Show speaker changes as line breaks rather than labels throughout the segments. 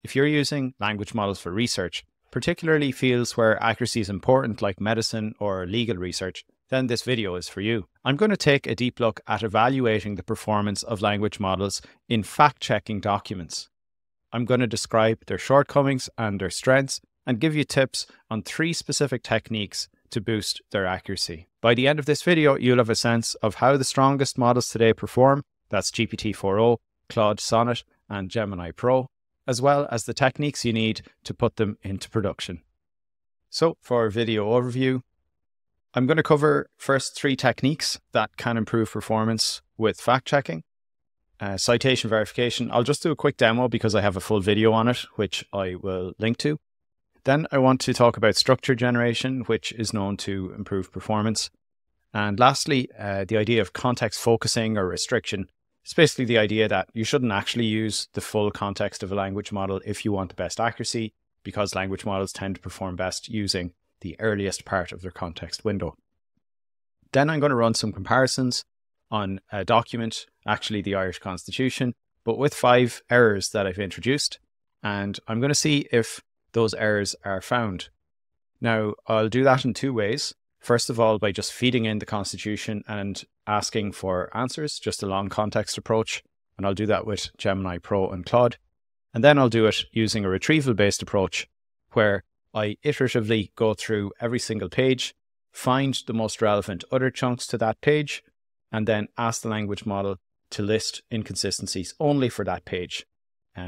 If you're using language models for research, particularly fields where accuracy is important like medicine or legal research, then this video is for you. I'm going to take a deep look at evaluating the performance of language models in fact-checking documents. I'm going to describe their shortcomings and their strengths and give you tips on 3 specific techniques to boost their accuracy. By the end of this video, you'll have a sense of how the strongest models today perform. That's GPT-4o, Claude Sonnet, and Gemini Pro, as well as the techniques you need to put them into production. So for a video overview, I'm going to cover first 3 techniques that can improve performance with fact-checking. Citation verification, I'll just do a quick demo because I have a full video on it, which I will link to. Then I want to talk about structure generation, which is known to improve performance. And lastly, the idea of context focusing or restriction. It's basically the idea that you shouldn't actually use the full context of a language model if you want the best accuracy, because language models tend to perform best using the earliest part of their context window. Then I'm going to run some comparisons on a document, actually the Irish Constitution, but with 5 errors that I've introduced. And I'm going to see if those errors are found. Now, I'll do that in 2 ways. First of all, by just feeding in the Constitution and asking for answers, just a long context approach. And I'll do that with Gemini Pro and Claude. And then I'll do it using a retrieval-based approach where I iteratively go through every single page, find the most relevant other chunks to that page, and then ask the language model to list inconsistencies only for that page.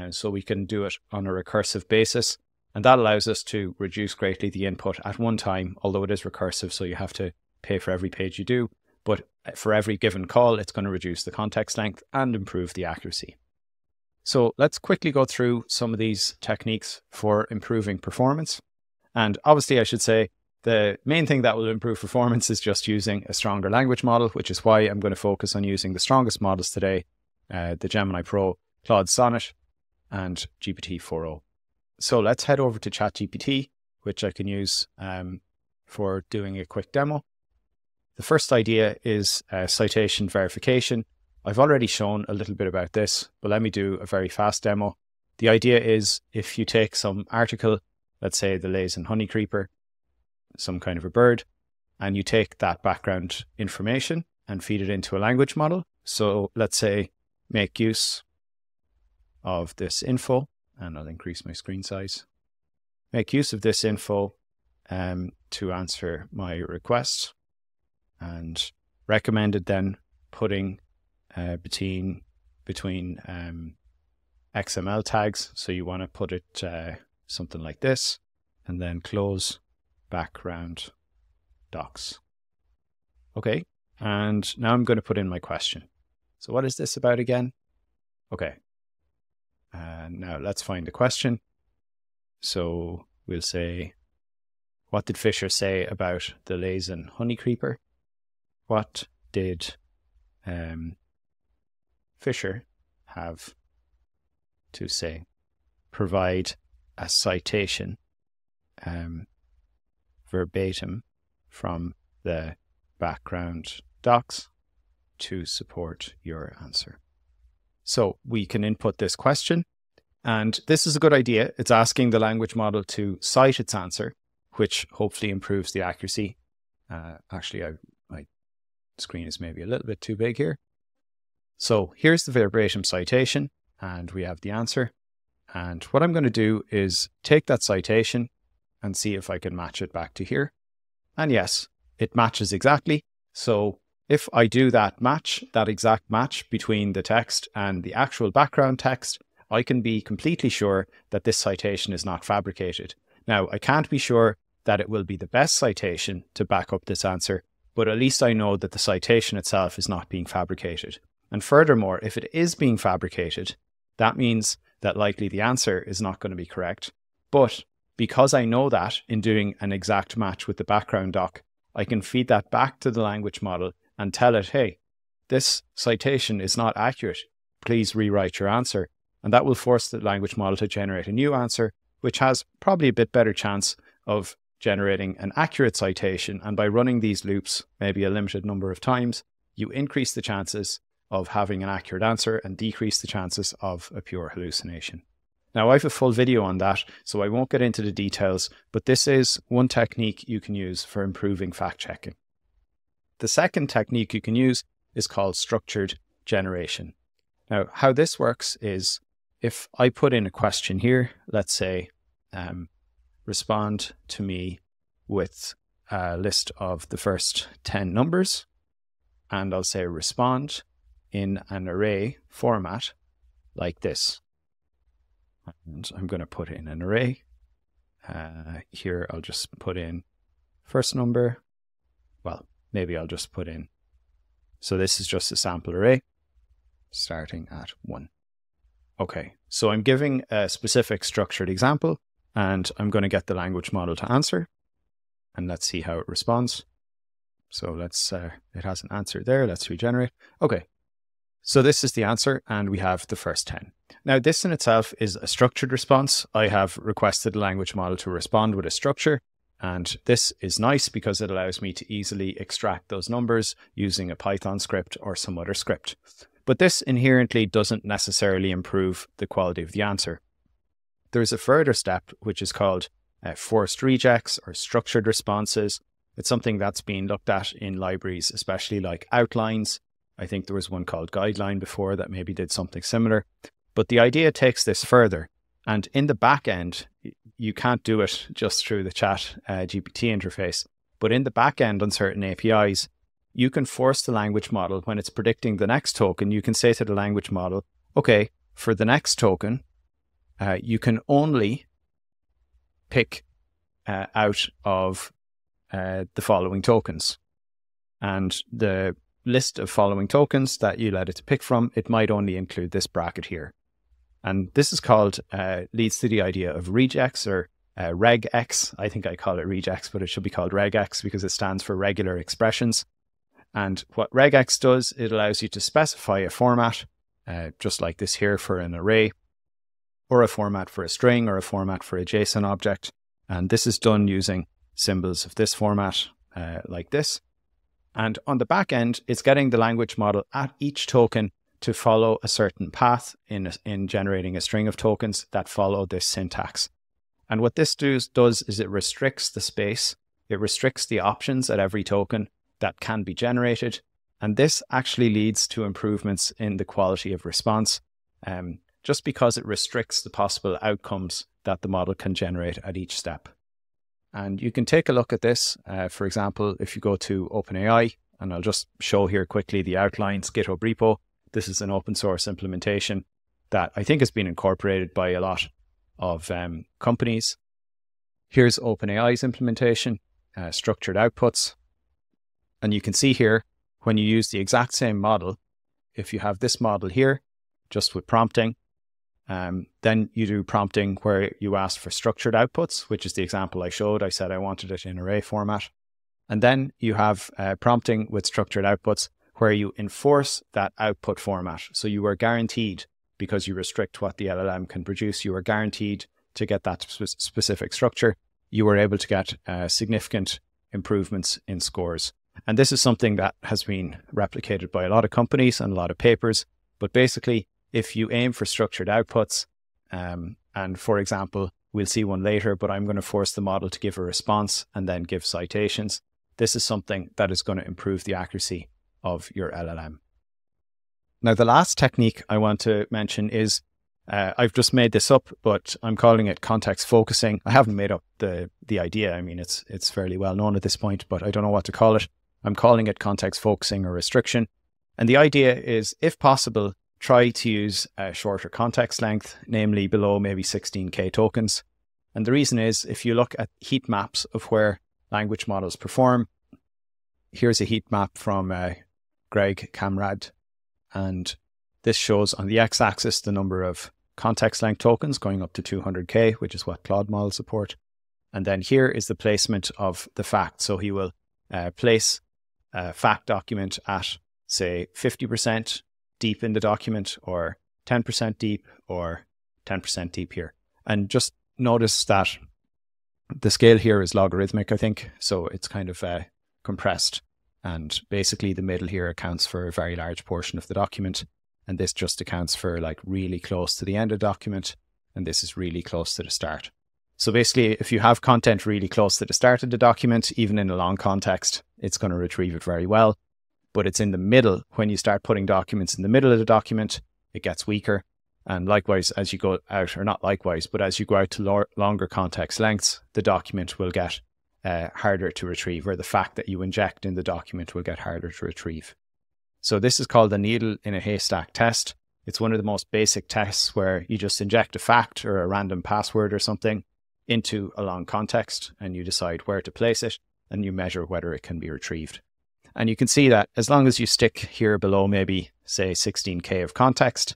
So we can do it on a recursive basis. And that allows us to reduce greatly the input at one time, although it is recursive, so you have to pay for every page you do. But for every given call, it's going to reduce the context length and improve the accuracy. So let's quickly go through some of these techniques for improving performance. And obviously, I should say, the main thing that will improve performance is just using a stronger language model, which is why I'm going to focus on using the strongest models today, the Gemini Pro, Claude Sonnet, and GPT-4o. So let's head over to ChatGPT, which I can use for doing a quick demo. The first idea is citation verification. I've already shown a little bit about this, but let me do a very fast demo. The idea is if you take some article, let's say the Laysan honeycreeper, some kind of a bird, and you take that background information and feed it into a language model. So let's say make use of this info. And I'll increase my screen size. Make use of this info to answer my request, and recommended then putting between XML tags. So you want to put it something like this, and then close background docs. Okay, and now I'm going to put in my question. So what is this about again? Okay. And now let's find the question. So we'll say, what did Fisher say about the Laysan honeycreeper? What did Fisher have to say? Provide a citation verbatim from the background docs to support your answer. So we can input this question, and this is a good idea. It's asking the language model to cite its answer, which hopefully improves the accuracy. Actually, my screen is maybe a little bit too big here. So here's the verbatim citation, and we have the answer. And what I'm going to do is take that citation and see if I can match it back to here. And yes, it matches exactly. So if I do that match, that exact match between the text and the actual background text, I can be completely sure that this citation is not fabricated. Now, I can't be sure that it will be the best citation to back up this answer, but at least I know that the citation itself is not being fabricated. And furthermore, if it is being fabricated, that means that likely the answer is not going to be correct. But because I know that in doing an exact match with the background doc, I can feed that back to the language model and tell it, hey, this citation is not accurate. Please rewrite your answer. And that will force the language model to generate a new answer, which has probably a bit better chance of generating an accurate citation. And by running these loops, maybe a limited number of times, you increase the chances of having an accurate answer and decrease the chances of a pure hallucination. Now, I have a full video on that, so I won't get into the details, but this is one technique you can use for improving fact checking. The second technique you can use is called structured generation. Now, how this works is if I put in a question here, let's say, respond to me with a list of the first 10 numbers, and I'll say respond in an array format like this. And I'm going to put in an array. Here, I'll just put in first number. Well, maybe I'll just put in. So this is just a sample array starting at 1. Okay, so I'm giving a specific structured example, and I'm going to get the language model to answer. And let's see how it responds. So let's, it has an answer there. Let's regenerate. Okay. So this is the answer, and we have the first 10. Now, this in itself is a structured response. I have requested the language model to respond with a structure, and this is nice because it allows me to easily extract those numbers using a Python script or some other script. But this inherently doesn't necessarily improve the quality of the answer. There's a further step, which is called forced regex or structured responses. It's something that's been looked at in libraries, especially like outlines. I think there was one called Guideline before that maybe did something similar. But the idea takes this further. And in the back end, you can't do it just through the chat GPT interface. But in the back end on certain APIs, you can force the language model when it's predicting the next token. You can say to the language model, okay, for the next token, you can only pick out of the following tokens. And the list of following tokens that you let it to pick from, it might only include this bracket here. And this is called, leads to the idea of regex or regex. I think I call it regex, but it should be called regex because it stands for regular expressions. And what regex does, it allows you to specify a format, just like this here for an array, or a format for a string, or a format for a JSON object. And this is done using symbols of this format, like this. And on the back end, it's getting the language model at each token to follow a certain path in generating a string of tokens that follow this syntax. And what this does is it restricts the space. It restricts the options at every token that can be generated. And this actually leads to improvements in the quality of response, just because it restricts the possible outcomes that the model can generate at each step. And you can take a look at this. For example, if you go to OpenAI, and I'll just show here quickly the outlines GitHub repo. This is an open source implementation that I think has been incorporated by a lot of companies. Here's OpenAI's implementation, structured outputs. And you can see here, when you use the exact same model, if you have this model here, just with prompting, then you do prompting where you ask for structured outputs, which is the example I showed. I said I wanted it in array format. And then you have prompting with structured outputs where you enforce that output format. So you are guaranteed, because you restrict what the LLM can produce, you are guaranteed to get that specific structure. You are able to get significant improvements in scores. And this is something that has been replicated by a lot of companies and a lot of papers. But basically, if you aim for structured outputs, and for example, we'll see one later, but I'm going to force the model to give a response and then give citations. This is something that is going to improve the accuracy of your LLM. Now, the last technique I want to mention is, I've just made this up, but I'm calling it context focusing. I haven't made up the idea. I mean, it's fairly well known at this point, but I don't know what to call it. I'm calling it context focusing or restriction. And the idea is, if possible, try to use a shorter context length, namely below maybe 16K tokens. And the reason is, if you look at heat maps of where language models perform, here's a heat map from Greg Camrad. And this shows on the x-axis the number of context length tokens going up to 200K, which is what Claude models support. And then here is the placement of the fact. So he will place a fact document at, say, 50% deep in the document, or 10% deep, or 10% deep here. And just notice that the scale here is logarithmic, I think. So it's kind of compressed. And basically the middle here accounts for a very large portion of the document. And this just accounts for like really close to the end of the document. and this is really close to the start. So basically, if you have content really close to the start of the document, even in a long context, it's going to retrieve it very well. But it's in the middle. When you start putting documents in the middle of the document, it gets weaker. And likewise, as you go out, or not likewise, but as you go out to longer context lengths, the document will get harder to retrieve, or the fact that you inject in the document will get harder to retrieve. So this is called the needle in a haystack test. It's one of the most basic tests where you just inject a fact or a random password or something into a long context, and you decide where to place it, and you measure whether it can be retrieved. And you can see that as long as you stick here below maybe, say, 16K of context,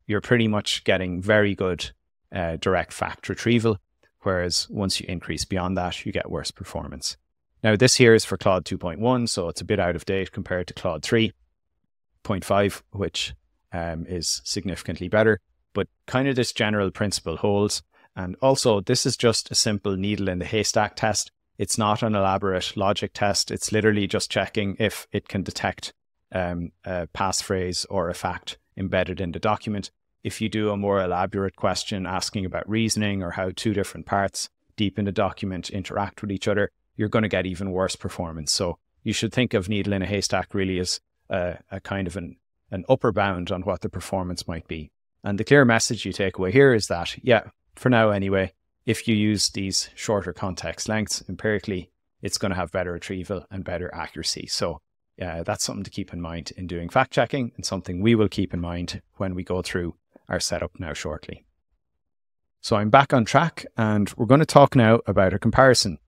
you're pretty much getting very good direct fact retrieval, whereas once you increase beyond that, you get worse performance. Now, this here is for Claude 2.1, so it's a bit out of date compared to Claude 3.5, which is significantly better, but kind of this general principle holds. And also, this is just a simple needle in the haystack test. It's not an elaborate logic test. It's literally just checking if it can detect a passphrase or a fact embedded in the document. If you do a more elaborate question asking about reasoning or how two different parts deep in the document interact with each other, you're going to get even worse performance. So you should think of needle in a haystack really as a kind of an upper bound on what the performance might be. And the clear message you take away here is that, yeah, for now anyway, if you use these shorter context lengths empirically, it's going to have better retrieval and better accuracy. So that's something to keep in mind in doing fact checking, and something we will keep in mind when we go through our setup now shortly. So I'm back on track, and we're going to talk now about a comparison.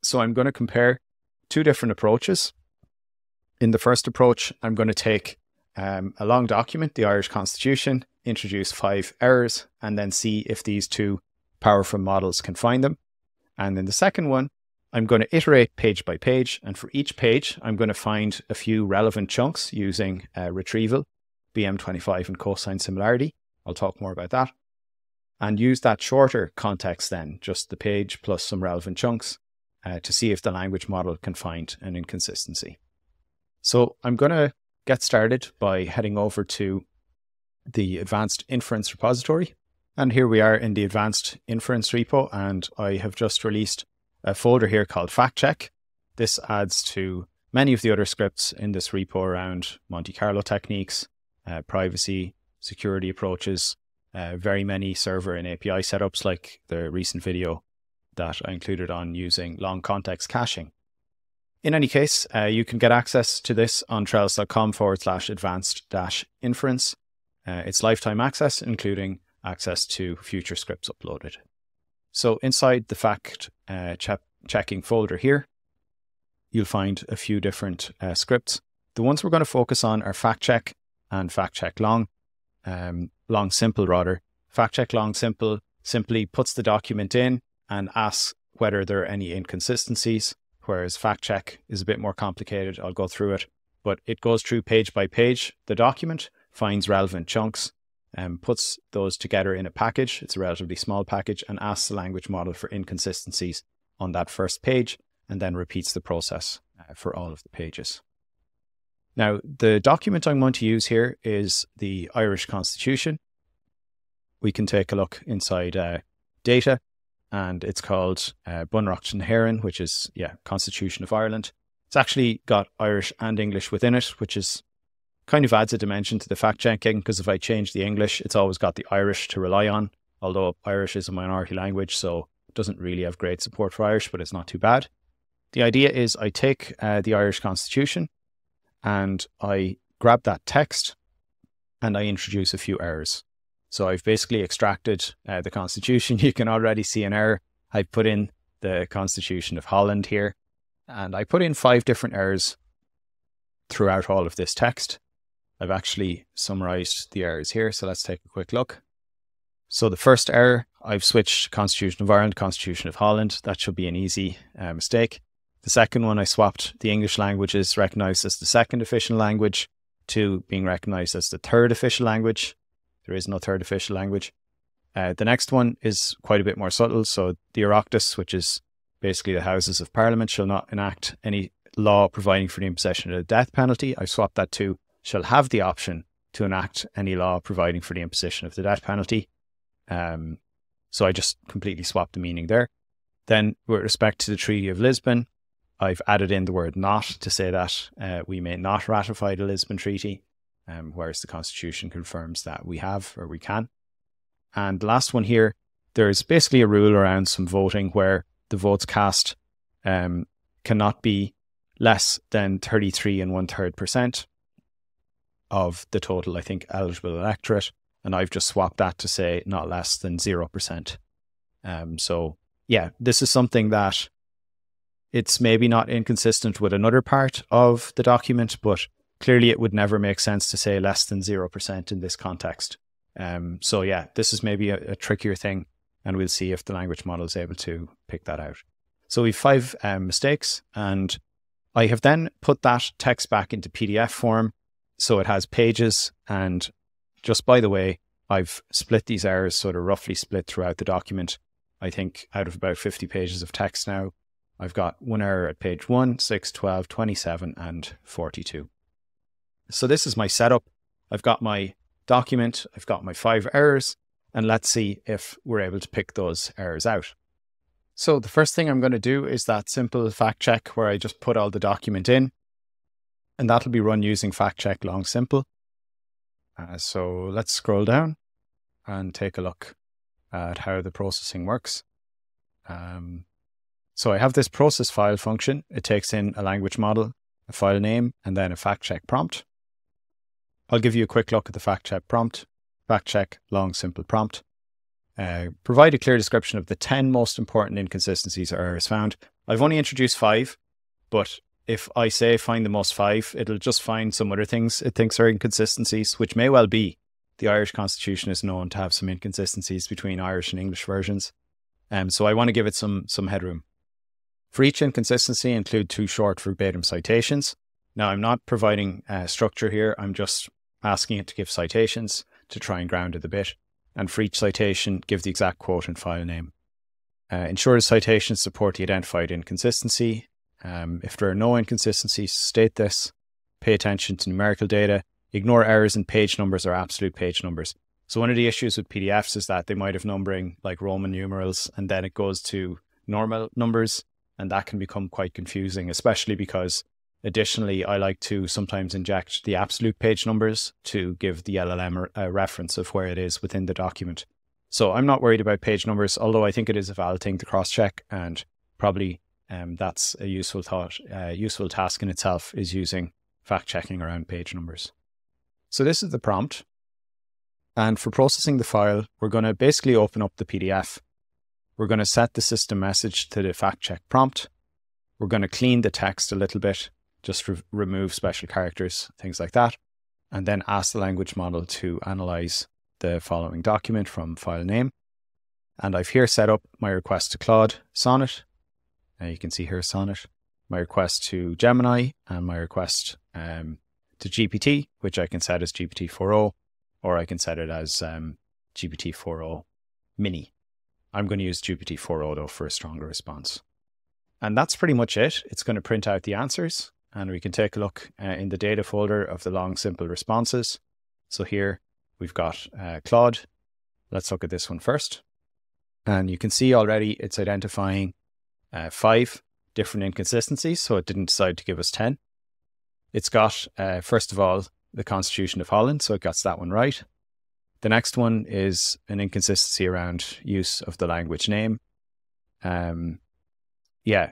So I'm going to compare two different approaches. In the first approach, I'm going to take a long document, the Irish Constitution, introduce 5 errors, and then see if these two powerful models can find them. And in the second one, I'm going to iterate page by page, and for each page, I'm going to find a few relevant chunks using Retrieval, BM25 and cosine similarity. I'll talk more about that. And use that shorter context then, just the page plus some relevant chunks, to see if the language model can find an inconsistency. So I'm going to get started by heading over to the Advanced Inference repository. And here we are in the Advanced Inference repo, and I have just released a folder here called Fact Check. This adds to many of the other scripts in this repo around Monte Carlo techniques, privacy, security approaches, very many server and API setups like the recent video that I included on using long context caching. In any case, you can get access to this on trelis.com/advanced-inference. It's lifetime access, including access to future scripts uploaded. So inside the fact checking folder here, you'll find a few different scripts. The ones we're going to focus on are fact check and fact check long simple rather. Fact check long simple simply puts the document in and asks whether there are any inconsistencies, whereas fact check is a bit more complicated. I'll go through it, but it goes through page by page the document, finds relevant chunks, puts those together in a package. It's a relatively small package, and asks the language model for inconsistencies on that first page, and then repeats the process for all of the pages. Now, the document I'm going to use here is the Irish Constitution. We can take a look inside data, and it's called Bunreacht na hÉireann, which is, Constitution of Ireland. It's actually got Irish and English within it, which is kind of adds a dimension to the fact checking, because if I change the English, it's always got the Irish to rely on, although Irish is a minority language, so it doesn't really have great support for Irish, but it's not too bad. The idea is I take the Irish Constitution and I grab that text and I introduce a few errors. So I've basically extracted the Constitution. You can already see an error. I put in the Constitution of Holland here, and I put in 5 different errors throughout all of this text. I've actually summarized the errors here, so let's take a quick look. So the first error, I've switched Constitution of Ireland, Constitution of Holland. That should be an easy mistake. The second one, I swapped the English language is recognized as the second official language to being recognized as the third official language. There is no third official language. The next one is quite a bit more subtle. So the Oireachtas, which is basically the Houses of Parliament, shall not enact any law providing for the imposition of the death penalty. I swapped that to shall have the option to enact any law providing for the imposition of the death penalty. So I just completely swapped the meaning there. Then with respect to the Treaty of Lisbon, I've added in the word not to say that we may not ratify the Lisbon Treaty, whereas the Constitution confirms that we have or we can. And the last one here, there's basically a rule around some voting where the votes cast cannot be less than 33 1/3% of the total, I think, eligible electorate. And I've just swapped that to say not less than 0%. So yeah, this is something that it's maybe not inconsistent with another part of the document, but clearly it would never make sense to say less than 0% in this context. So yeah, this is maybe a trickier thing, and we'll see if the language model is able to pick that out. So we've 5 mistakes, and I have then put that text back into PDF form. So it has pages, and just by the way, I've split these errors so they're roughly split throughout the document. I think out of about 50 pages of text now, I've got one error at page 1, 6, 12, 27, and 42. So this is my setup. I've got my document, I've got my 5 errors, and let's see if we're able to pick those errors out. So the first thing I'm going to do is that simple fact check where I just put all the document in, and that'll be run using fact check long simple. So let's scroll down and take a look at how the processing works. So I have this process file function. It takes in a language model, a file name, and then a fact check prompt. I'll give you a quick look at the fact check prompt. Fact check long simple prompt. Provide a clear description of the 10 most important inconsistencies or errors found. I've only introduced 5, but if I say find the most 5, it'll just find some other things it thinks are inconsistencies, which may well be. The Irish Constitution is known to have some inconsistencies between Irish and English versions. So I want to give it some headroom. For each inconsistency, include 2 short verbatim citations. Now, I'm not providing structure here. I'm just asking it to give citations to try and ground it a bit. And for each citation, give the exact quote and file name. Ensure the citations support the identified inconsistency. If there are no inconsistencies, state this. Pay attention to numerical data. Ignore errors in page numbers or absolute page numbers. So one of the issues with PDFs is that they might have numbering like Roman numerals, and then it goes to normal numbers, and that can become quite confusing, especially because additionally, I like to sometimes inject the absolute page numbers to give the LLM a reference of where it is within the document. So I'm not worried about page numbers, although I think it is a valid thing to cross-check, and probably that's a useful task in itself, is using fact-checking around page numbers. So this is the prompt. And for processing the file, we're going to basically open up the PDF. We're going to set the system message to the fact-check prompt. We're going to clean the text a little bit, just remove special characters, things like that, and then ask the language model to analyze the following document from file name. And I've here set up my request to Claude, Sonnet. You can see here Sonnet, my request to Gemini, and my request to GPT, which I can set as GPT-4o, or I can set it as GPT-4o mini. I'm going to use GPT-4o though for a stronger response. And that's pretty much it. It's going to print out the answers, and we can take a look in the data folder of the long simple responses. So here we've got Claude. Let's look at this one first. And you can see already it's identifying 5 different inconsistencies, so it didn't decide to give us 10. It's got, first of all, the Constitution of Holland, so it got that one right. The next one is an inconsistency around use of the language name. Yeah,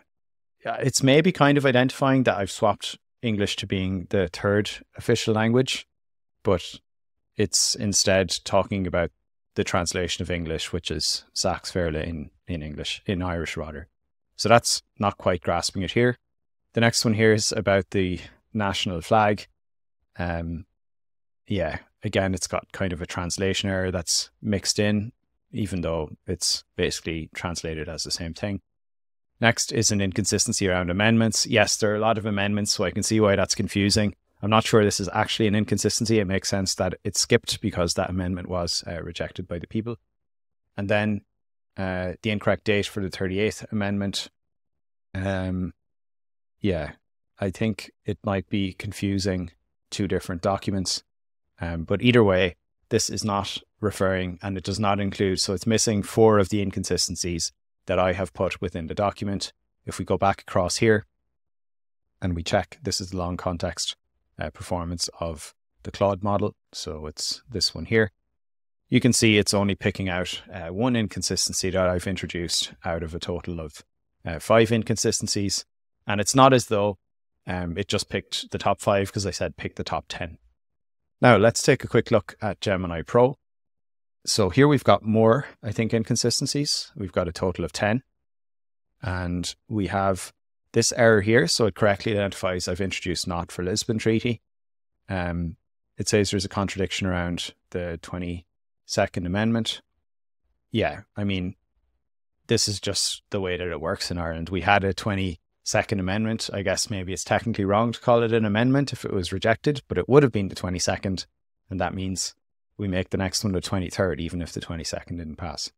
it's maybe kind of identifying that I've swapped English to being the 3rd official language, but it's instead talking about the translation of English, which is Sax Verla in English, in Irish rather. So that's not quite grasping it here. The next one here is about the national flag. Yeah, again, it's got kind of a translation error that's mixed in, even though it's basically translated as the same thing. Next is an inconsistency around amendments. Yes, there are a lot of amendments, so I can see why that's confusing. I'm not sure this is actually an inconsistency. It makes sense that it's skipped because that amendment was rejected by the people. And then the incorrect date for the 38th amendment. Yeah, I think it might be confusing 2 different documents. But either way, this is not referring and it does not include, so it's missing 4 of the inconsistencies that I have put within the document. If we go back across here and we check, this is the long context performance of the Claude model. So it's this one here. You can see it's only picking out 1 inconsistency that I've introduced out of a total of 5 inconsistencies. And it's not as though it just picked the top 5 because I said pick the top 10. Now let's take a quick look at Gemini Pro. So here we've got more, I think, inconsistencies. We've got a total of 10. And we have this error here. So it correctly identifies I've introduced not for Lisbon Treaty. It says there's a contradiction around the 22nd Amendment. Yeah, I mean, this is just the way that it works in Ireland. We had a 22nd Amendment. I guess maybe it's technically wrong to call it an amendment if it was rejected, but it would have been the 22nd. And that means we make the next one the 23rd, even if the 22nd didn't pass.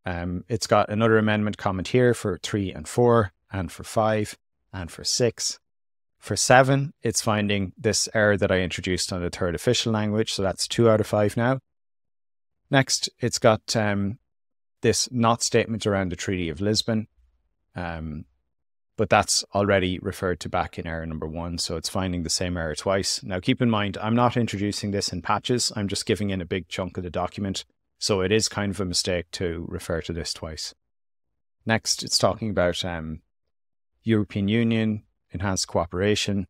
It's got another amendment comment here for 3 and 4, and for 5, and for 6. For 7, it's finding this error that I introduced on the 3rd official language, so that's 2 out of 5 now. Next, it's got this not statement around the Treaty of Lisbon, but that's already referred to back in error number 1, so it's finding the same error twice. Now keep in mind, I'm not introducing this in patches, I'm just giving in a big chunk of the document, so it is kind of a mistake to refer to this twice. Next, it's talking about European Union, enhanced cooperation.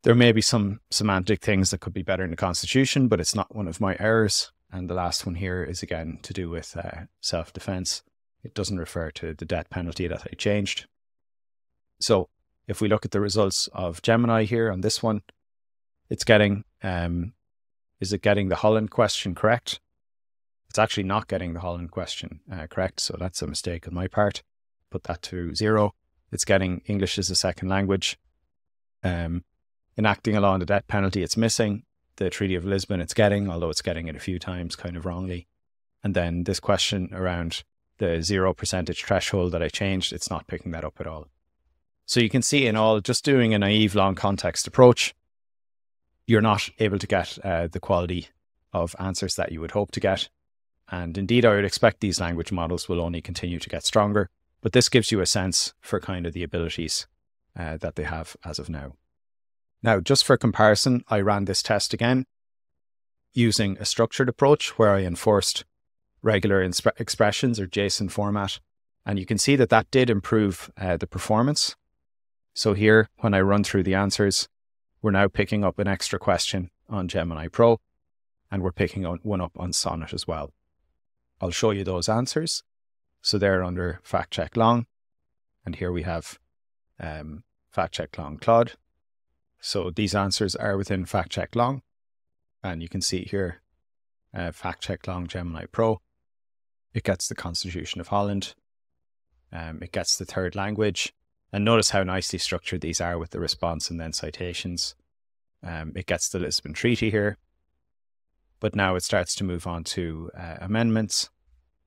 There may be some semantic things that could be better in the Constitution, but it's not one of my errors. And the last one here is again to do with self-defense. It doesn't refer to the death penalty that I changed. So if we look at the results of Gemini here on this one, it's getting, is it getting the Holland question correct? It's actually not getting the Holland question correct. So that's a mistake on my part. Put that to 0. It's getting English as a second language. Enacting a law on the death penalty, it's missing. The Treaty of Lisbon, it's getting, although it's getting it a few times kind of wrongly. And then this question around the 0% threshold that I changed, it's not picking that up at all. So you can see in all, just doing a naive long context approach, you're not able to get the quality of answers that you would hope to get. And indeed, I would expect these language models will only continue to get stronger. But this gives you a sense for kind of the abilities that they have as of now. Now, just for comparison, I ran this test again using a structured approach where I enforced regular expressions or JSON format. And you can see that that did improve the performance. So here, when I run through the answers, we're now picking up an extra question on Gemini Pro, and we're picking one up on Sonnet as well. I'll show you those answers. So they're under fact check long, and here we have fact check long Claude. So these answers are within fact check long, and you can see here fact check long Gemini Pro. It gets the Constitution of Holland. It gets the 3rd language, and notice how nicely structured these are with the response and then citations. It gets the Lisbon Treaty here, but now it starts to move on to amendments.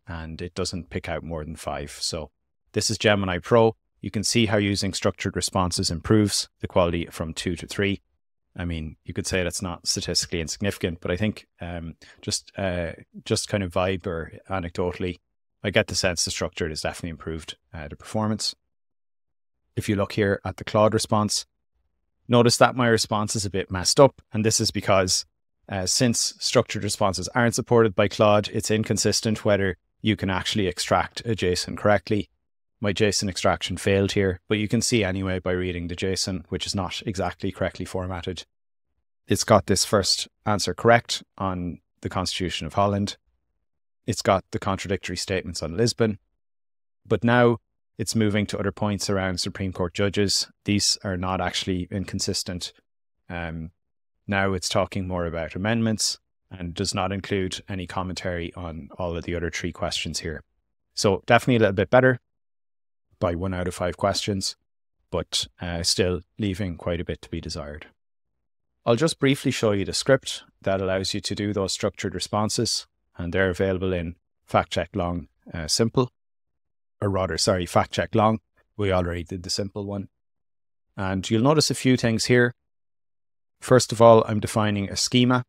And it doesn't pick out more than 5. So this is Gemini Pro. You can see how using structured responses improves the quality from 2 to 3. I mean, you could say that's not statistically insignificant, but I think just kind of vibe or anecdotally, I get the sense the structured has definitely improved the performance. If you look here at the Claude response, notice that my response is a bit messed up, and this is because since structured responses aren't supported by Claude, it's inconsistent whether you can actually extract a JSON correctly. My JSON extraction failed here, but you can see anyway by reading the JSON, which is not exactly correctly formatted. It's got this first answer correct on the Constitution of Holland. It's got the contradictory statements on Lisbon, but now it's moving to other points around Supreme Court judges. These are not actually inconsistent. Now it's talking more about amendments and does not include any commentary on all of the other 3 questions here. So definitely a little bit better by 1 out of 5 questions, but still leaving quite a bit to be desired. I'll just briefly show you the script that allows you to do those structured responses, and they're available in fact check long simple, or rather, sorry, fact check long. We already did the simple one. And you'll notice a few things here. First of all, I'm defining a schema.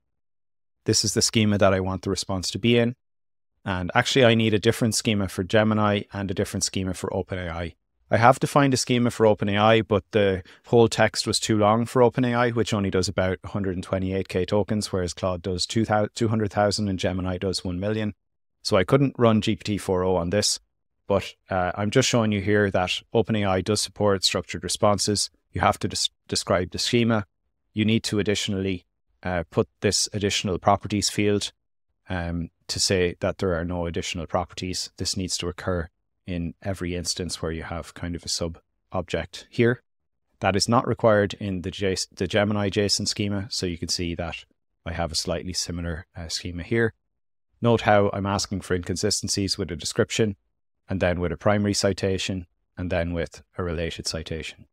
This is the schema that I want the response to be in. And actually, I need a different schema for Gemini and a different schema for OpenAI. I have defined a schema for OpenAI, but the whole text was too long for OpenAI, which only does about 128k tokens, whereas Claude does 200,000 and Gemini does 1 million. So I couldn't run GPT-4o on this, but I'm just showing you here that OpenAI does support structured responses. You have to describe the schema. You need to additionally put this additional properties field to say that there are no additional properties. This needs to occur in every instance where you have kind of a sub object here. That is not required in the Gemini JSON schema. So you can see that I have a slightly similar schema here. Note how I'm asking for inconsistencies with a description, and then with a primary citation, and then with a related citation.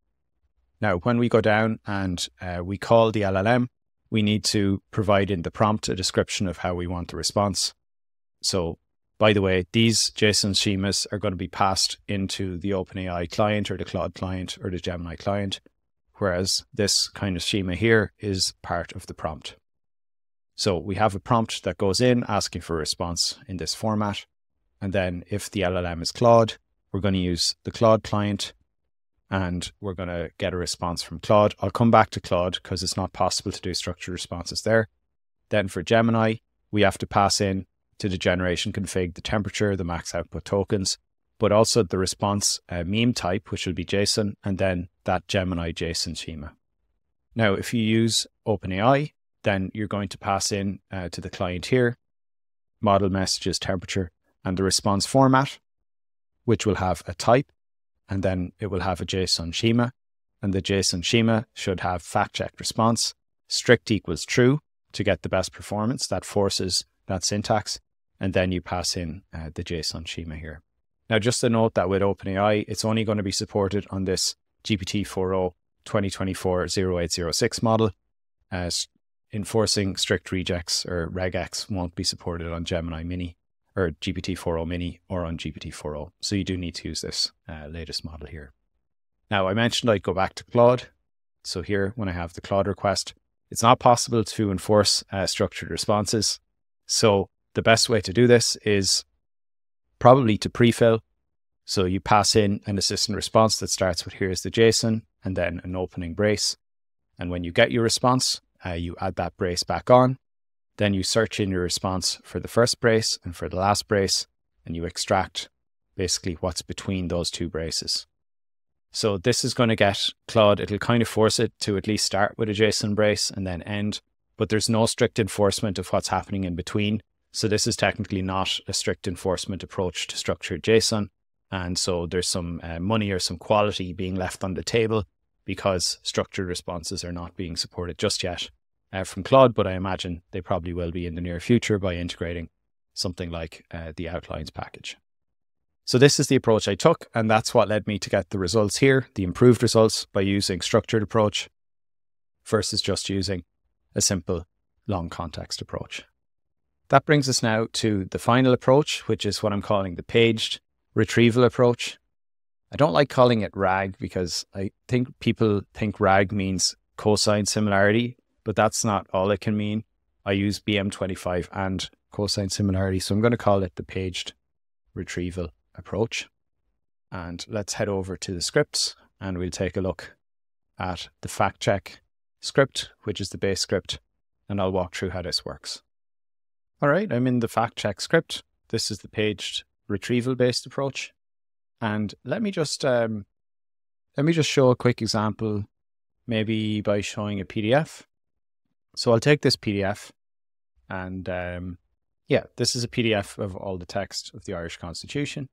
Now, when we go down and we call the LLM, we need to provide in the prompt a description of how we want the response. So, by the way, these JSON schemas are going to be passed into the OpenAI client or the Claude client or the Gemini client, whereas this kind of schema here is part of the prompt. So we have a prompt that goes in asking for a response in this format. And then if the LLM is Claude, we're going to use the Claude client and we're going to get a response from Claude. I'll come back to Claude because it's not possible to do structured responses there. Then for Gemini, we have to pass in to the generation config, the temperature, the max output tokens, but also the response meme type, which will be JSON, and then that Gemini JSON schema. Now, if you use OpenAI, then you're going to pass in to the client here, model messages, temperature, and the response format, which will have a type, and then it will have a JSON schema, and the JSON schema should have fact-checked response, strict equals true to get the best performance. That forces that syntax, and then you pass in the JSON schema here. Now, just a note that with OpenAI, it's only going to be supported on this GPT-4o 2024-0806 model, as enforcing strict regex or regex won't be supported on Gemini Mini or GPT-4o Mini or on GPT-4o. So you do need to use this latest model here. Now, I mentioned I'd go back to Claude. So here, when I have the Claude request, it's not possible to enforce structured responses. So the best way to do this is probably to prefill. So you pass in an assistant response that starts with here's the JSON and then an opening brace. And when you get your response, you add that brace back on. Then you search in your response for the first brace and for the last brace, and you extract basically what's between those two braces. So this is going to get Claude, it'll kind of force it to at least start with a JSON brace and then end, but there's no strict enforcement of what's happening in between. So this is technically not a strict enforcement approach to structured JSON. And so there's some money or some quality being left on the table because structured responses are not being supported just yet from Claude, but I imagine they probably will be in the near future by integrating something like the outlines package. So this is the approach I took, and that's what led me to get the results here, the improved results by using structured approach versus just using a simple long context approach. That brings us now to the final approach, which is what I'm calling the paged retrieval approach. I don't like calling it RAG because I think people think RAG means cosine similarity, but that's not all it can mean. I use BM25 and cosine similarity, so I'm going to call it the paged retrieval approach. And let's head over to the scripts and we'll take a look at the fact check script, which is the base script, and I'll walk through how this works. All right, I'm in the fact check script. This is the paged retrieval based approach. And let me just show a quick example, maybe by showing a PDF. So I'll take this PDF and this is a PDF of all the text of the Irish Constitution.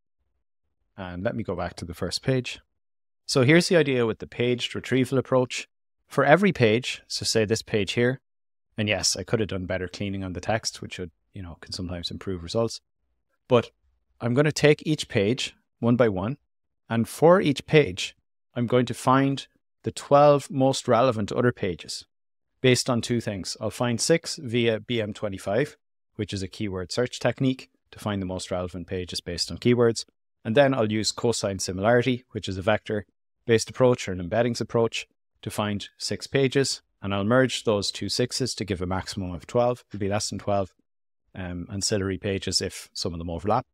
And let me go back to the first page. So here's the idea with the paged retrieval approach. For every page, so say this page here, and yes, I could have done better cleaning on the text, which would, can sometimes improve results. But I'm going to take each page one by one. And for each page, I'm going to find the 12 most relevant other pages based on two things. I'll find 6 via BM25, which is a keyword search technique to find the most relevant pages based on keywords. And then I'll use cosine similarity, which is a vector-based approach or an embeddings approach to find 6 pages. And I'll merge those two 6s to give a maximum of 12. It'll be less than 12 ancillary pages if some of them overlap.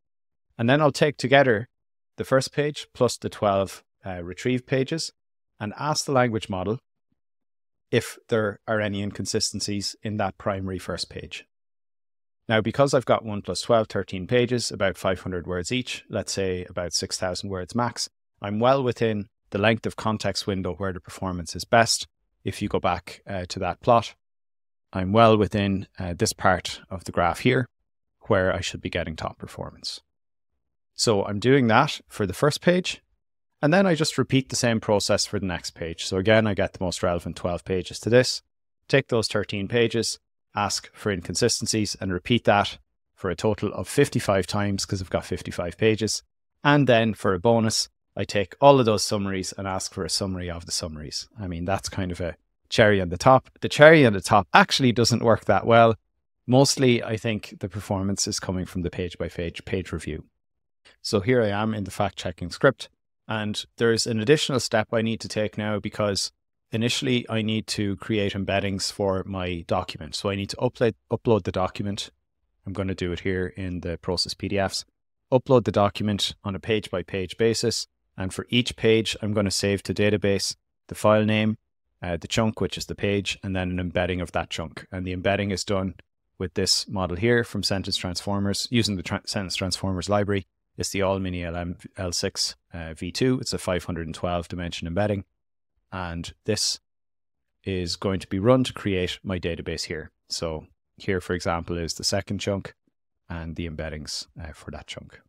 And then I'll take together the first page plus the 12 retrieve pages and ask the language model if there are any inconsistencies in that primary first page. Now, because I've got 1 plus 12, 13 pages, about 500 words each, let's say about 6,000 words max, I'm well within the length of context window where the performance is best. If you go back to that plot, I'm well within this part of the graph here where I should be getting top performance. So I'm doing that for the first page, and then I just repeat the same process for the next page. So again, I get the most relevant 12 pages to this, take those 13 pages, ask for inconsistencies, and repeat that for a total of 55 times because I've got 55 pages. And then for a bonus, I take all of those summaries and ask for a summary of the summaries. I mean, that's kind of a cherry on the top. The cherry on the top actually doesn't work that well. Mostly, I think the performance is coming from the page review. So here I am in the fact-checking script, and there's an additional step I need to take now because initially I need to create embeddings for my document. So I need to upload the document. I'm going to do it here in the process PDFs. Upload the document on a page-by-page basis, and for each page, I'm going to save to database the file name, the chunk, which is the page, and then an embedding of that chunk. And the embedding is done with this model here from Sentence Transformers, using the Sentence Transformers library. It's the All Mini LM L6 V2. It's a 512 dimension embedding. And this is going to be run to create my database here. So here, for example, is the second chunk and the embeddings for that chunk.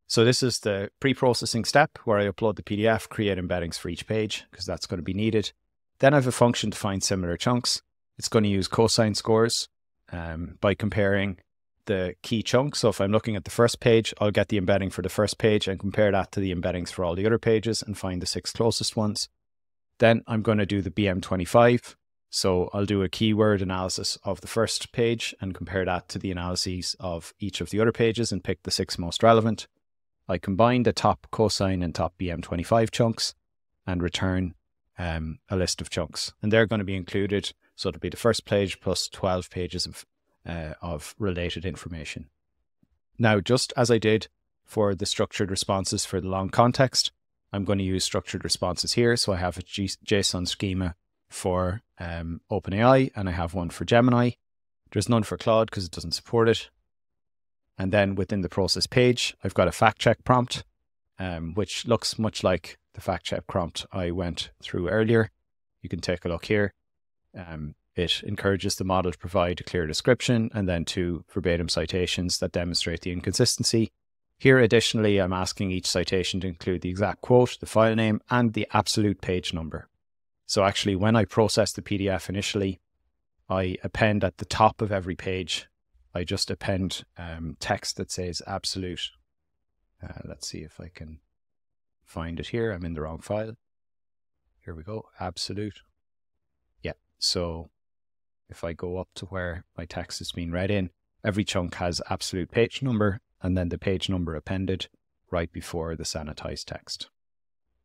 So this is the pre-processing step where I upload the PDF, create embeddings for each page because that's going to be needed. Then I have a function to find similar chunks. It's going to use cosine scores by comparing the key chunks. So if I'm looking at the first page, I'll get the embedding for the first page and compare that to the embeddings for all the other pages and find the 6 closest ones. Then I'm going to do the BM25. So I'll do a keyword analysis of the first page and compare that to the analyses of each of the other pages and pick the 6 most relevant. I combine the top cosine and top BM25 chunks and return a list of chunks. And they're going to be included. So it'll be the first page plus 12 pages of related information. Now, just as I did for the structured responses for the long context, I'm going to use structured responses here. So I have a JSON schema for OpenAI, and I have one for Gemini. There's none for Claude because it doesn't support it. And then within the process page, I've got a fact check prompt, which looks much like the fact check prompt I went through earlier. You can take a look here. It encourages the model to provide a clear description and then 2 verbatim citations that demonstrate the inconsistency. Here, additionally, I'm asking each citation to include the exact quote, the file name, and the absolute page number. So actually, when I process the PDF initially, I append at the top of every page, I just append text that says absolute. Let's see if I can find it here. I'm in the wrong file. Here we go, absolute. Yeah, so if I go up to where my text is being read in, every chunk has absolute page number and then the page number appended right before the sanitized text.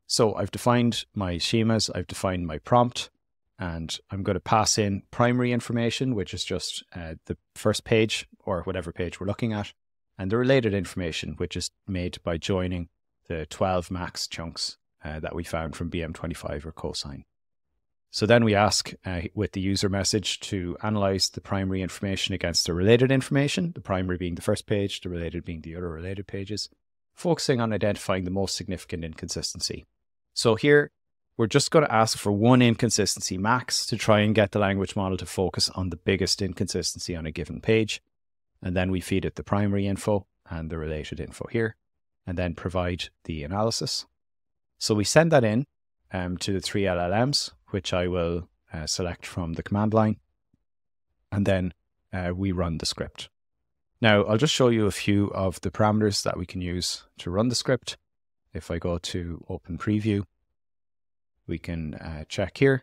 So I've defined my schemas, I've defined my prompt, and I'm going to pass in primary information, which is just the first page or whatever page we're looking at, and the related information, which is made by joining the 12 max chunks that we found from BM25 or cosine. So then we ask with the user message to analyze the primary information against the related information, the primary being the first page, the related being the other related pages, focusing on identifying the most significant inconsistency. So here, we're just going to ask for one inconsistency max to try and get the language model to focus on the biggest inconsistency on a given page. And then we feed it the primary info and the related info here, and then provide the analysis. So we send that in to the 3 LLMs, which I will select from the command line, and then we run the script. Now, I'll just show you a few of the parameters that we can use to run the script. If I go to Open Preview, we can check here.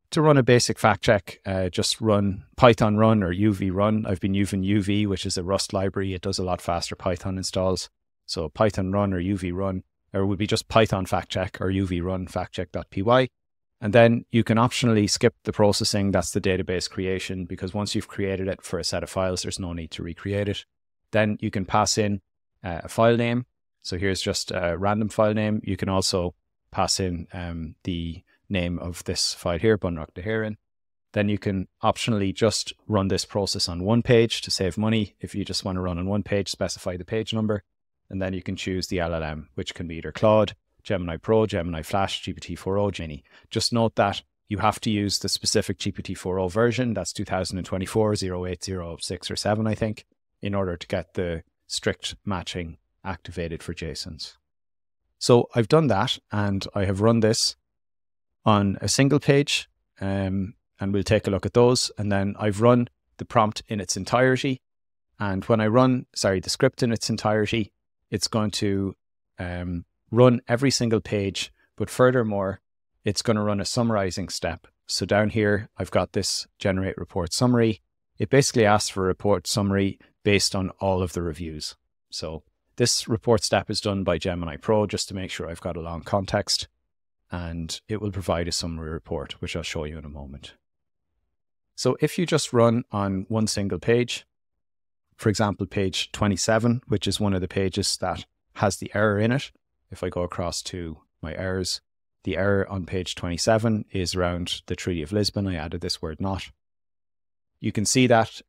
To run a basic fact check, just run Python run or UV run. I've been using UV, which is a Rust library. It does a lot faster Python installs. So Python run or UV run, or it would be just Python fact check or UV run factcheck.py. And then you can optionally skip the processing. That's the database creation, because once you've created it for a set of files, there's no need to recreate it. Then you can pass in a file name. So here's just a random file name. You can also pass in the name of this file here, Bunrock de Heron. Then you can optionally just run this process on one page to save money. If you just want to run on one page, specify the page number. And then you can choose the LLM, which can be either Claude, Gemini Pro, Gemini Flash, GPT-4o, Gemini. Just note that you have to use the specific GPT-4o version. That's 2024, 08006 or 7, I think, in order to get the strict matching activated for JSONs. So I've done that, and I have run this on a single page, and we'll take a look at those. And then I've run the prompt in its entirety. And when I run, the script in its entirety, it's going to run every single page, but furthermore, it's going to run a summarizing step. So down here, I've got this generate report summary. It basically asks for a report summary based on all of the reviews. So this report step is done by Gemini Pro just to make sure I've got a long context, and it will provide a summary report, which I'll show you in a moment. So if you just run on one single page, for example, page 27, which is one of the pages that has the error in it. If I go across to my errors, the error on page 27 is around the Treaty of Lisbon. I added this word not. You can see that,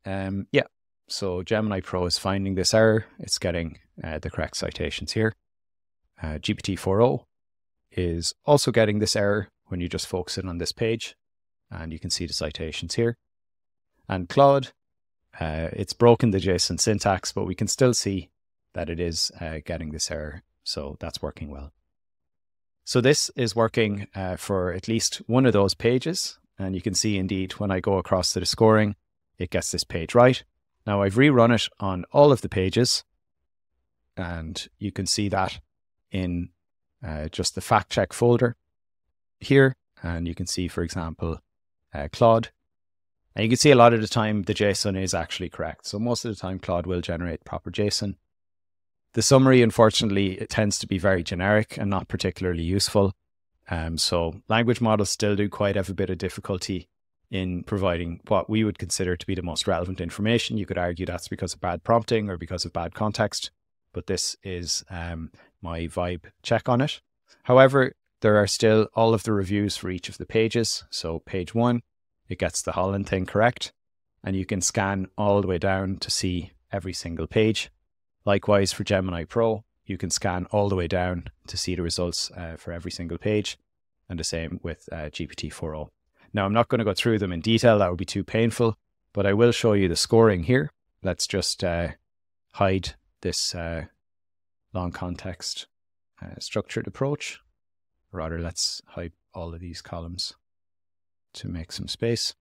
so Gemini Pro is finding this error. It's getting the correct citations here. GPT-4o is also getting this error when you just focus in on this page, and you can see the citations here. And Claude, it's broken the JSON syntax, but we can still see that it is getting this error. So that's working well. So this is working for at least one of those pages. And you can see indeed when I go across to the scoring, it gets this page right. Now I've rerun it on all of the pages, and you can see that in just the fact check folder here. And you can see, for example, Claude. And you can see a lot of the time the JSON is actually correct. So most of the time Claude will generate proper JSON. The summary, unfortunately, it tends to be very generic and not particularly useful. So language models still do quite have a bit of difficulty in providing what we would consider to be the most relevant information. You could argue that's because of bad prompting or because of bad context, but this is my vibe check on it. However, there are still all of the reviews for each of the pages. So page 1, it gets the Holland thing correct, and you can scan all the way down to see every single page. Likewise, for Gemini Pro, you can scan all the way down to see the results for every single page, and the same with GPT-4o. Now, I'm not going to go through them in detail. That would be too painful, but I will show you the scoring here. Let's just hide this long context structured approach. Rather, let's hide all of these columns to make some space.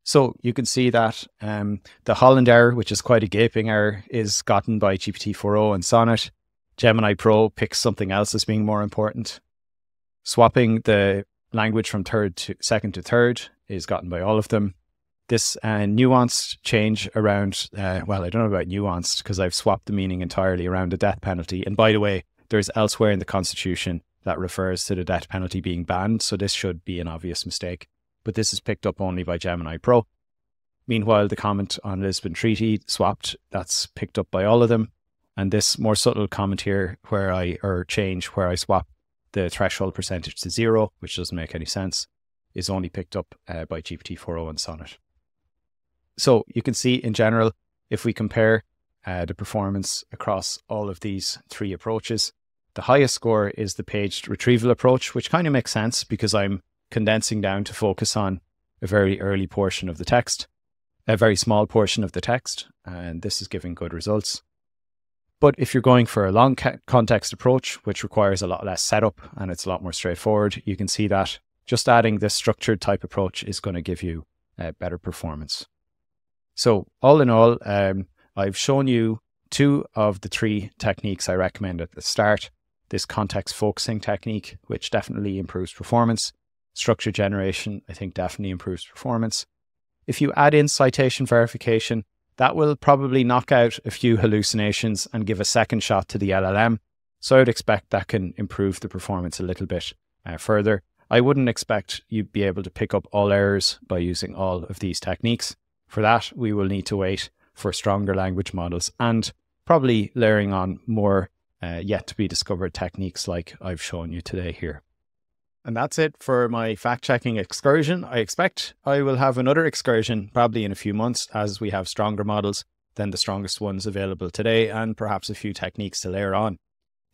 So you can see that the Holland error, which is quite a gaping error, is gotten by GPT-4o and Sonnet. Gemini Pro picks something else as being more important. Swapping the language from second to third is gotten by all of them. This nuanced change around, well, I don't know about nuanced because I've swapped the meaning entirely around the death penalty. And by the way, there's elsewhere in the Constitution that refers to the death penalty being banned. So this should be an obvious mistake. But this is picked up only by Gemini Pro. Meanwhile, the comment on Lisbon Treaty swapped, that's picked up by all of them. And this more subtle comment here where I swap the threshold percentage to 0, which doesn't make any sense, is only picked up by GPT-4o and Sonnet. So you can see in general, if we compare the performance across all of these three approaches, the highest score is the paged retrieval approach, which kind of makes sense because I'm condensing down to focus on a very early portion of the text, a very small portion of the text, and this is giving good results. But if you're going for a long context approach, which requires a lot less setup and it's a lot more straightforward, you can see that just adding this structured type approach is going to give you better performance. So all in all, I've shown you 2 of the 3 techniques I recommend at the start. This context focusing technique, which definitely improves performance. Structure generation, I think, definitely improves performance. If you add in citation verification, that will probably knock out a few hallucinations and give a second shot to the LLM. So I would expect that can improve the performance a little bit further. I wouldn't expect you'd be able to pick up all errors by using all of these techniques. For that, we will need to wait for stronger language models and probably layering on more yet to be discovered techniques like I've shown you today here. And that's it for my fact-checking excursion. I expect I will have another excursion probably in a few months as we have stronger models than the strongest ones available today, and perhaps a few techniques to layer on.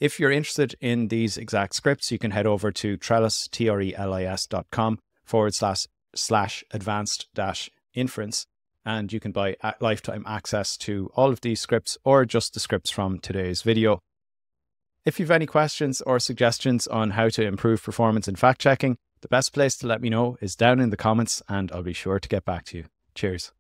If you're interested in these exact scripts, you can head over to Trelis, trelis.com/advanced-inference, and you can buy lifetime access to all of these scripts or just the scripts from today's video. If you have any questions or suggestions on how to improve performance in fact-checking, the best place to let me know is down in the comments, and I'll be sure to get back to you. Cheers.